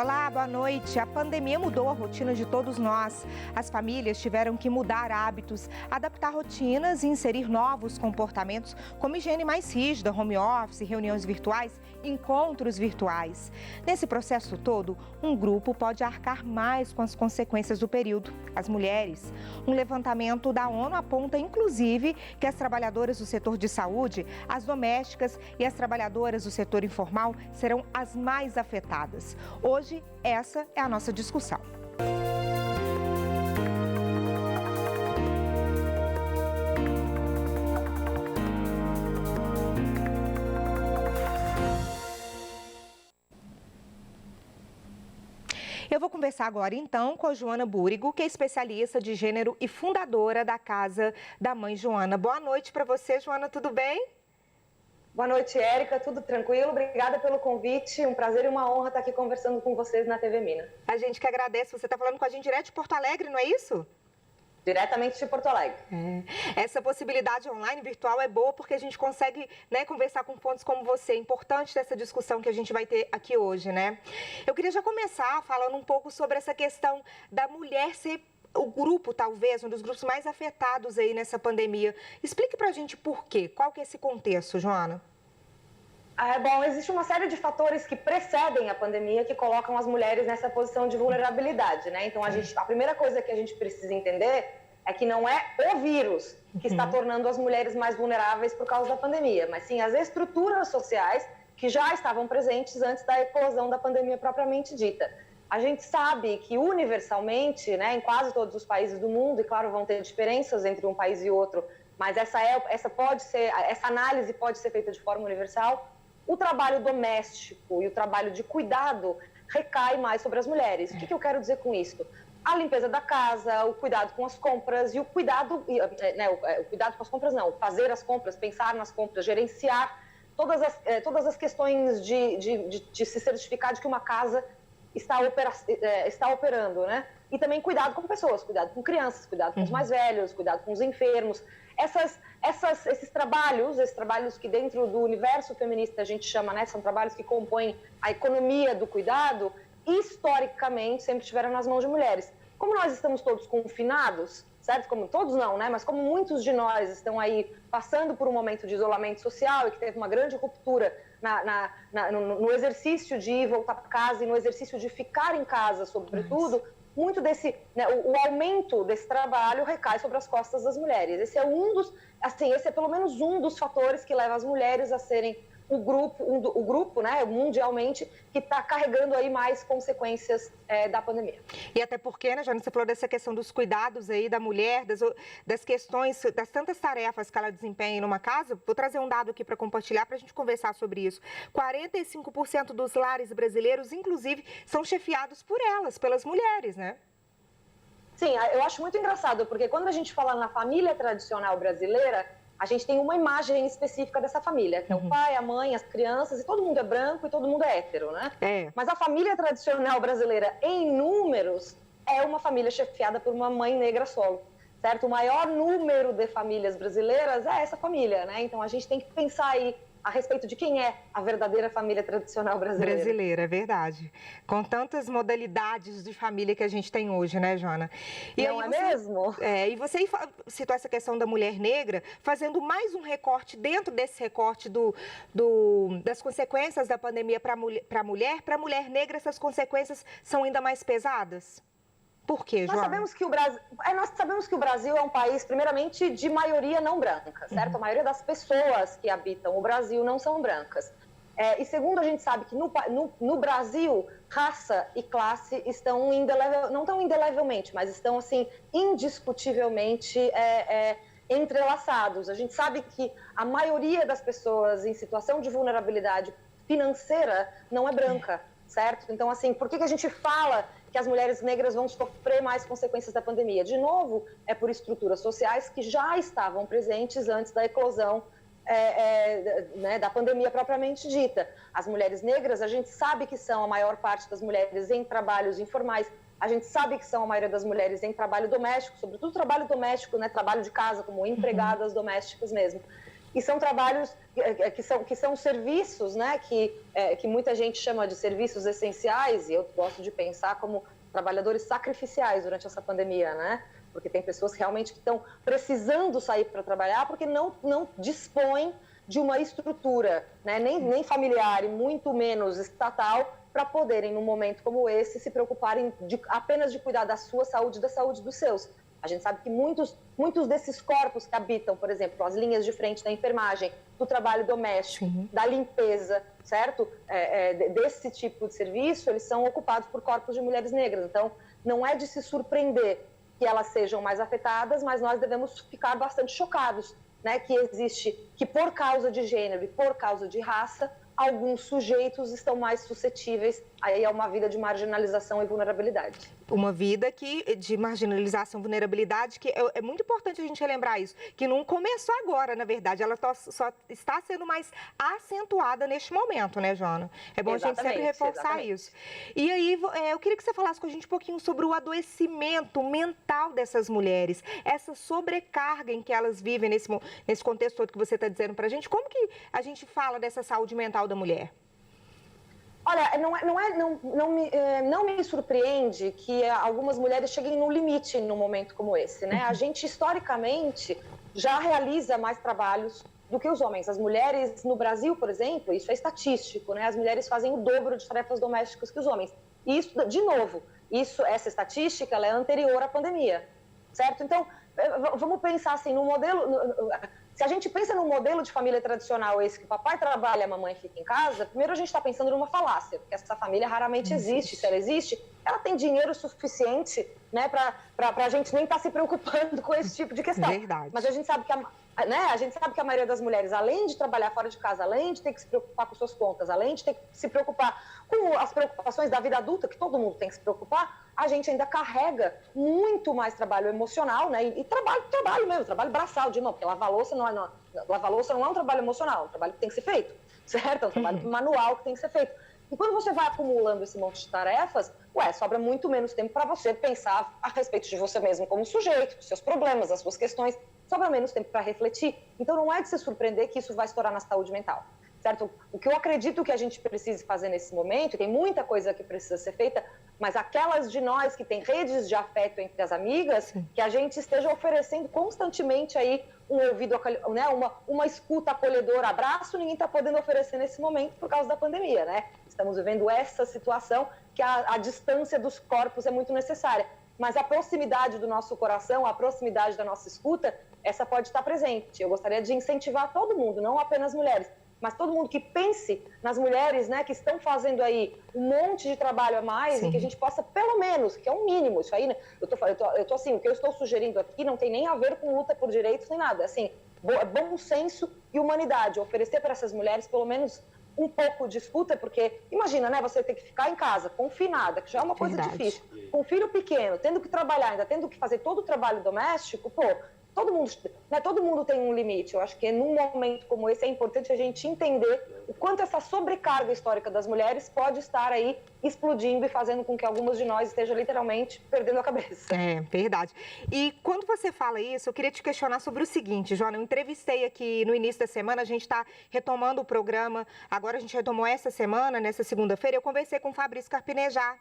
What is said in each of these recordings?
Olá, boa noite. A pandemia mudou a rotina de todos nós. As famílias tiveram que mudar hábitos, adaptar rotinas e inserir novos comportamentos, como higiene mais rígida, home office, reuniões virtuais, encontros virtuais. Nesse processo todo, um grupo pode arcar mais com as consequências do período, as mulheres. Um levantamento da ONU aponta, inclusive, que as trabalhadoras do setor de saúde, as domésticas e as trabalhadoras do setor informal serão as mais afetadas. Hoje, essa é a nossa discussão. Eu vou conversar agora, então, com a Joana Búrigo, que é especialista de gênero e fundadora da Casa da Mãe Joana. Boa noite para você, Joana, tudo bem? Boa noite, Érica, tudo tranquilo? Obrigada pelo convite, um prazer e uma honra estar aqui conversando com vocês na TV Mina. A gente que agradece, você está falando com a gente direto de Porto Alegre, não é isso? Diretamente de Porto Alegre. Essa possibilidade online, virtual, é boa porque a gente consegue, né, conversar com fontes como você. É importante dessa discussão que a gente vai ter aqui hoje, né? Eu queria já começar falando um pouco sobre essa questão da mulher ser o grupo, talvez, um dos grupos mais afetados aí nessa pandemia. Explique pra gente por quê, qual que é esse contexto, Joana? Bom, existe uma série de fatores que precedem a pandemia que colocam as mulheres nessa posição de vulnerabilidade, né? Então, a primeira coisa que a gente precisa entender é que não é o vírus que está tornando as mulheres mais vulneráveis por causa da pandemia, mas sim as estruturas sociais que já estavam presentes antes da eclosão da pandemia propriamente dita. A gente sabe que universalmente, né, em quase todos os países do mundo, e claro, vão ter diferenças entre um país e outro, mas essa análise pode ser feita de forma universal. O trabalho doméstico e o trabalho de cuidado recai mais sobre as mulheres. O que eu quero dizer com isso? A limpeza da casa, o cuidado com as compras e o cuidado, o cuidado com as compras não, fazer as compras, pensar nas compras, gerenciar todas as questões de se certificar de que uma casa está operando, né? E também cuidado com pessoas, cuidado com crianças, cuidado com os mais velhos, cuidado com os enfermos. Esses trabalhos que dentro do universo feminista a gente chama, né? São trabalhos que compõem a economia do cuidado, historicamente sempre estiveram nas mãos de mulheres. Como nós estamos todos confinados, certo? Como todos não, né? Mas como muitos de nós estão aí passando por um momento de isolamento social e que teve uma grande ruptura no exercício de ir voltar para casa e no exercício de ficar em casa, sobretudo, muito desse, né, o aumento desse trabalho recai sobre as costas das mulheres. Esse é pelo menos um dos fatores que leva as mulheres a serem o grupo, né, mundialmente, que está carregando aí mais consequências da pandemia. E até porque, né, Joana, você falou dessa questão dos cuidados aí da mulher, das questões, das tantas tarefas que ela desempenha numa casa. Vou trazer um dado aqui para compartilhar, para a gente conversar sobre isso. 45% dos lares brasileiros, inclusive, são chefiados por elas, pelas mulheres, né? Sim, eu acho muito engraçado, porque quando a gente fala na família tradicional brasileira, a gente tem uma imagem específica dessa família, que é o pai, a mãe, as crianças, e todo mundo é branco e todo mundo é hétero, né? Mas a família tradicional brasileira, em números, é uma família chefiada por uma mãe negra solo, certo? O maior número de famílias brasileiras é essa família, né? Então, a gente tem que pensar aí a respeito de quem é a verdadeira família tradicional brasileira. Brasileira, é verdade. Com tantas modalidades de família que a gente tem hoje, né, Joana? Não é mesmo? E você citou essa questão da mulher negra, fazendo mais um recorte dentro desse recorte das consequências da pandemia para a mulher negra, essas consequências são ainda mais pesadas? Por quê, Joana? Nós sabemos que o Brasil é um país, primeiramente, de maioria não branca, certo? A maioria das pessoas que habitam o Brasil não são brancas. E segundo, a gente sabe que no Brasil, raça e classe estão não tão indelevelmente, mas estão, assim, indiscutivelmente entrelaçados. A gente sabe que a maioria das pessoas em situação de vulnerabilidade financeira não é branca, certo? Então, assim, por que a gente fala que as mulheres negras vão sofrer mais consequências da pandemia? De novo, é por estruturas sociais que já estavam presentes antes da eclosão né, da pandemia propriamente dita. As mulheres negras, a gente sabe que são a maior parte das mulheres em trabalhos informais, a gente sabe que são a maioria das mulheres em trabalho doméstico, sobretudo trabalho doméstico, né, trabalho de casa, como empregadas domésticas mesmo. e são trabalhos que são serviços, né, que muita gente chama de serviços essenciais, e eu gosto de pensar como trabalhadores sacrificiais durante essa pandemia, né? Porque tem pessoas realmente que estão precisando sair para trabalhar porque não dispõem de uma estrutura, né, nem familiar e muito menos estatal, para poderem, num momento como esse, se preocuparem apenas de cuidar da sua saúde e da saúde dos seus. A gente sabe que muitos desses corpos que habitam, por exemplo, as linhas de frente da enfermagem, do trabalho doméstico, Sim. da limpeza, certo? Desse tipo de serviço, eles são ocupados por corpos de mulheres negras. Então, não é de se surpreender que elas sejam mais afetadas, mas nós devemos ficar bastante chocados, né? Que por causa de gênero e por causa de raça, alguns sujeitos estão mais suscetíveis aí a uma vida de marginalização e vulnerabilidade. Uma vida de marginalização e vulnerabilidade, que é muito importante a gente relembrar isso, que não começou agora, na verdade, ela só está sendo mais acentuada neste momento, né, Joana? É bom a gente sempre reforçar isso. E aí, eu queria que você falasse com a gente um pouquinho sobre o adoecimento mental dessas mulheres, essa sobrecarga em que elas vivem nesse contexto todo que você está dizendo para a gente. Como que a gente fala dessa saúde mental da mulher? Olha, não me surpreende que algumas mulheres cheguem no limite num momento como esse, né? A gente, historicamente, já realiza mais trabalhos do que os homens. As mulheres no Brasil, por exemplo, isso é estatístico, né? As mulheres fazem o dobro de tarefas domésticas que os homens. E isso, de novo, essa estatística ela é anterior à pandemia, certo? Então, vamos pensar assim, no modelo... Se a gente pensa num modelo de família tradicional, esse que o papai trabalha e a mamãe fica em casa, primeiro a gente está pensando numa falácia, porque essa família raramente existe. Se ela existe, ela tem dinheiro suficiente, né, para a gente nem estar se preocupando com esse tipo de questão. Verdade. Mas a gente sabe que a maioria das mulheres, além de trabalhar fora de casa, além de ter que se preocupar com suas contas, além de ter que se preocupar com as preocupações da vida adulta, que todo mundo tem que se preocupar, a gente ainda carrega muito mais trabalho emocional, né? E trabalho mesmo, trabalho braçal, de novo, porque lavar louça não é um trabalho emocional, é um trabalho que tem que ser feito, certo? É um trabalho manual que tem que ser feito. E quando você vai acumulando esse monte de tarefas, sobra muito menos tempo para você pensar a respeito de você mesmo como sujeito, dos seus problemas, das suas questões, sobra menos tempo para refletir. Então não é de se surpreender que isso vai estourar na saúde mental, certo? O que eu acredito que a gente precise fazer nesse momento, e tem muita coisa que precisa ser feita, mas aquelas de nós que têm redes de afeto entre as amigas, que a gente esteja oferecendo constantemente aí um ouvido, né, uma escuta acolhedora, abraço, ninguém está podendo oferecer nesse momento por causa da pandemia, né? Estamos vivendo essa situação que a distância dos corpos é muito necessária. Mas a proximidade do nosso coração, a proximidade da nossa escuta, essa pode estar presente. Eu gostaria de incentivar todo mundo, não apenas mulheres, mas todo mundo que pense nas mulheres, né, que estão fazendo aí um monte de trabalho a mais. Sim. E que a gente possa, pelo menos, que é um mínimo, isso aí, né? Eu tô assim, o que eu estou sugerindo aqui não tem nem a ver com luta por direitos nem nada, assim, bom senso e humanidade, oferecer para essas mulheres pelo menos um pouco de escuta, porque imagina, né, você ter que ficar em casa, confinada, que já é uma coisa difícil, com um filho pequeno, tendo que trabalhar, ainda tendo que fazer todo o trabalho doméstico, todo mundo tem um limite. Eu acho que num momento como esse é importante a gente entender o quanto essa sobrecarga histórica das mulheres pode estar aí explodindo e fazendo com que algumas de nós estejam literalmente perdendo a cabeça. É, verdade. E quando você fala isso, eu queria te questionar sobre o seguinte, Joana, eu entrevistei aqui no início da semana, a gente está retomando o programa, agora a gente retomou essa semana, nessa segunda-feira, eu conversei com o Fabrício Carpinejar,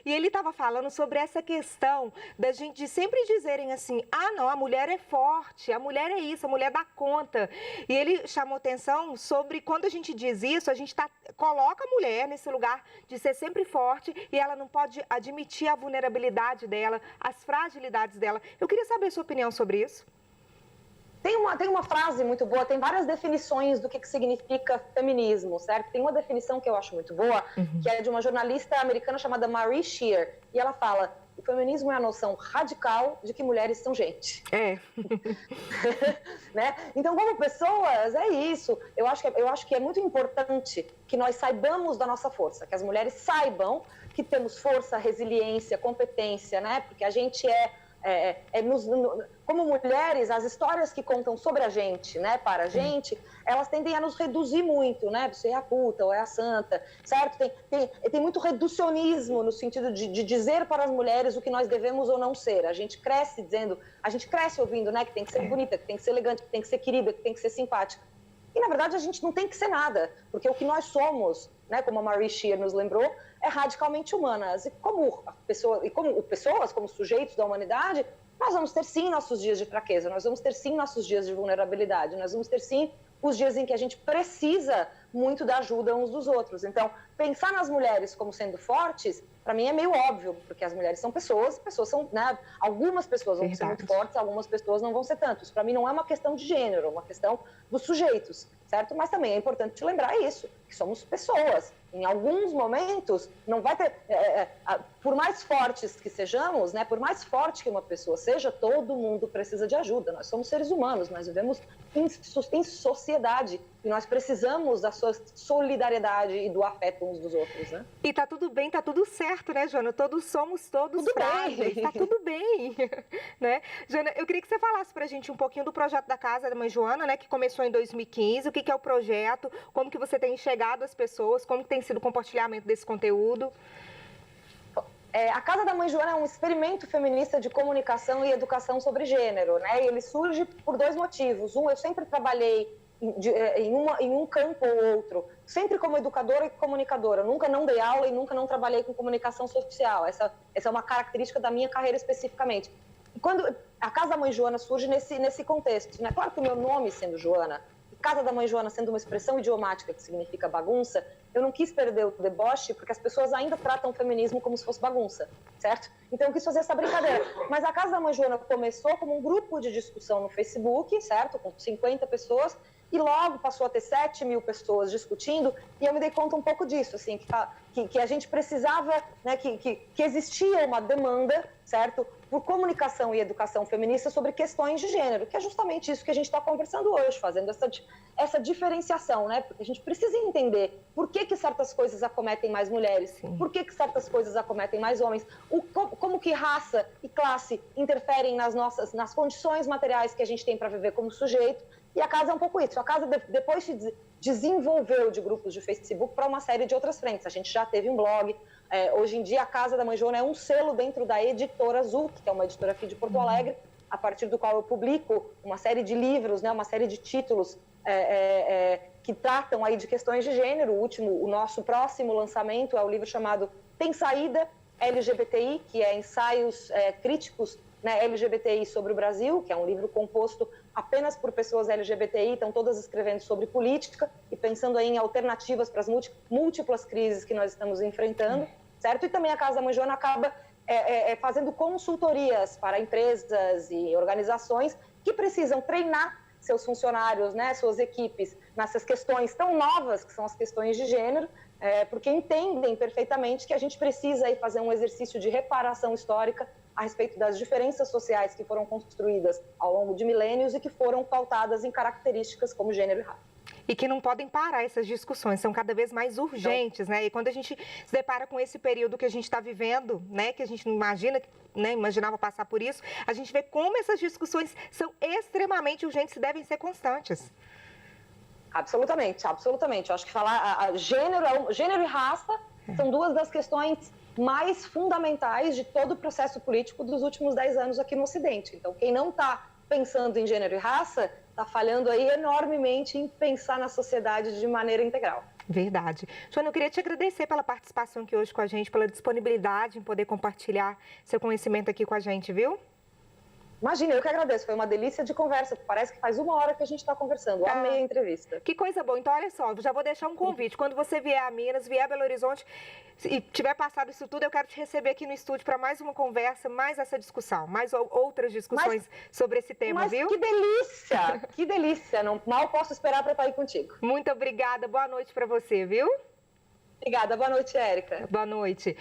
e ele estava falando sobre essa questão da gente de sempre dizerem assim, não, a mulher é forte, a mulher é isso, a mulher dá conta. E ele chamou atenção sobre quando a gente diz isso, a gente coloca a mulher nesse lugar de ser sempre forte e ela não pode admitir a vulnerabilidade dela, as fragilidades dela. Eu queria saber a sua opinião sobre isso. Tem uma frase muito boa, tem várias definições do que significa feminismo, certo? Tem uma definição que eu acho muito boa, que é de uma jornalista americana chamada Marie Scheer, e ela fala: o feminismo é a noção radical de que mulheres são gente. É. Né? Então, como pessoas, é isso. Eu acho que é muito importante que nós saibamos da nossa força, que as mulheres saibam que temos força, resiliência, competência, né? Porque a gente como mulheres, as histórias que contam sobre a gente, né, para a gente, elas tendem a nos reduzir muito, né? Você é a puta ou é a santa, certo? Tem muito reducionismo no sentido de dizer para as mulheres o que nós devemos ou não ser. A gente cresce ouvindo, né, que tem que ser bonita, que tem que ser elegante, que tem que ser querida, que tem que ser simpática. na verdade, a gente não tem que ser nada, porque o que nós somos, né, como a Marie Scheer nos lembrou, é radicalmente humanas. E como pessoas, como sujeitos da humanidade, nós vamos ter sim nossos dias de fraqueza, nós vamos ter sim nossos dias de vulnerabilidade, nós vamos ter sim os dias em que a gente precisa muito da ajuda uns dos outros. Então, pensar nas mulheres como sendo fortes, para mim é meio óbvio, porque as mulheres são pessoas são, né, algumas pessoas vão ser muito fortes, algumas pessoas não vão ser tantos. Para mim não é uma questão de gênero, é uma questão dos sujeitos, certo? Mas também é importante lembrar isso, que somos pessoas. Em alguns momentos, não vai ter... por mais fortes que sejamos, né, por mais forte que uma pessoa seja, todo mundo precisa de ajuda. Nós somos seres humanos, nós vivemos em sociedade e nós precisamos da sua solidariedade e do afeto uns dos outros, né? E tá tudo bem, tá tudo certo, né, Joana? Todos somos todos frágeis, tá tudo bem, né? Joana, eu queria que você falasse pra gente um pouquinho do projeto da Casa da Mãe Joana, né, que começou em 2015, o que é o projeto, como que você tem enxergado as pessoas, como que tem sido o compartilhamento desse conteúdo. A Casa da Mãe Joana é um experimento feminista de comunicação e educação sobre gênero, né? E ele surge por dois motivos. Um, eu sempre trabalhei em um campo ou outro, sempre como educadora e comunicadora. Eu nunca não dei aula e nunca não trabalhei com comunicação social. Essa é uma característica da minha carreira especificamente. E quando a Casa da Mãe Joana surge nesse contexto, né? Claro que o meu nome sendo Joana, Casa da Mãe Joana sendo uma expressão idiomática que significa bagunça, eu não quis perder o deboche, porque as pessoas ainda tratam o feminismo como se fosse bagunça, certo? Então eu quis fazer essa brincadeira. Mas a Casa da Mãe Joana começou como um grupo de discussão no Facebook, certo? Com 50 pessoas, e logo passou a ter 7.000 pessoas discutindo, e eu me dei conta um pouco disso, assim, que a gente precisava, né, que existia uma demanda, certo? Por comunicação e educação feminista sobre questões de gênero, que é justamente isso que a gente está conversando hoje, fazendo essa diferenciação, né? Porque a gente precisa entender por que certas coisas acometem mais mulheres, sim, por que certas coisas acometem mais homens, como que raça e classe interferem nas condições materiais que a gente tem para viver como sujeito. E a Casa é um pouco isso. A Casa depois se desenvolveu de grupos de Facebook para uma série de outras frentes. A gente já teve um blog. Hoje em dia, a Casa da Mãe Joana é um selo dentro da editora Azul, que é uma editora aqui de Porto Alegre, a partir do qual eu publico uma série de livros, né, uma série de títulos que tratam aí de questões de gênero. O nosso próximo lançamento é o livro chamado Tem Saída, LGBTI, que é ensaios críticos, né, LGBTI sobre o Brasil, que é um livro composto apenas por pessoas LGBTI, estão todas escrevendo sobre política e pensando aí em alternativas para as múltiplas crises que nós estamos enfrentando, certo? E também a Casa da Mãe Joana acaba fazendo consultorias para empresas e organizações que precisam treinar seus funcionários, né, suas equipes, nessas questões tão novas que são as questões de gênero, porque entendem perfeitamente que a gente precisa aí fazer um exercício de reparação histórica a respeito das diferenças sociais que foram construídas ao longo de milênios e que foram pautadas em características como gênero e raça. E que não podem parar essas discussões, são cada vez mais urgentes, né? E quando a gente se depara com esse período que a gente está vivendo, né? Que a gente não imagina, né? Imaginava passar por isso, a gente vê como essas discussões são extremamente urgentes e devem ser constantes. Absolutamente, absolutamente. Eu acho que falar gênero e raça são duas das questões mais fundamentais de todo o processo político dos últimos 10 anos aqui no Ocidente. Então, quem não está pensando em gênero e raça está falhando aí enormemente em pensar na sociedade de maneira integral. Verdade. Joana, eu queria te agradecer pela participação aqui hoje com a gente, pela disponibilidade em poder compartilhar seu conhecimento aqui com a gente, viu? Imagina, eu que agradeço, foi uma delícia de conversa, parece que faz 1 hora que a gente está conversando, amei a entrevista. Que coisa boa, então olha só, já vou deixar um convite, quando você vier a Minas, vier a Belo Horizonte e tiver passado isso tudo, eu quero te receber aqui no estúdio para mais uma conversa, mais essa discussão, mais outras discussões sobre esse tema, viu? Que delícia, não, mal posso esperar para estar aí contigo. Muito obrigada, boa noite para você, viu? Obrigada, boa noite, Érica. Boa noite.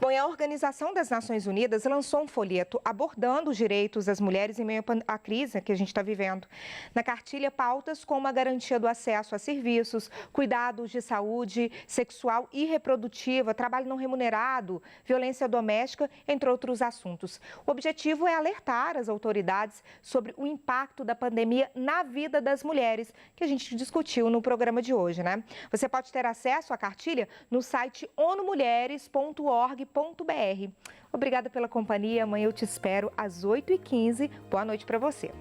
Bom, a Organização das Nações Unidas lançou um folheto abordando os direitos das mulheres em meio à crise que a gente está vivendo. Na cartilha, pautas como a garantia do acesso a serviços, cuidados de saúde sexual e reprodutiva, trabalho não remunerado, violência doméstica, entre outros assuntos. O objetivo é alertar as autoridades sobre o impacto da pandemia na vida das mulheres, que a gente discutiu no programa de hoje, né? Você pode ter acesso à cartilha no site onumulheres.org.br. Obrigada pela companhia. Amanhã eu te espero às 8h15. Boa noite para você.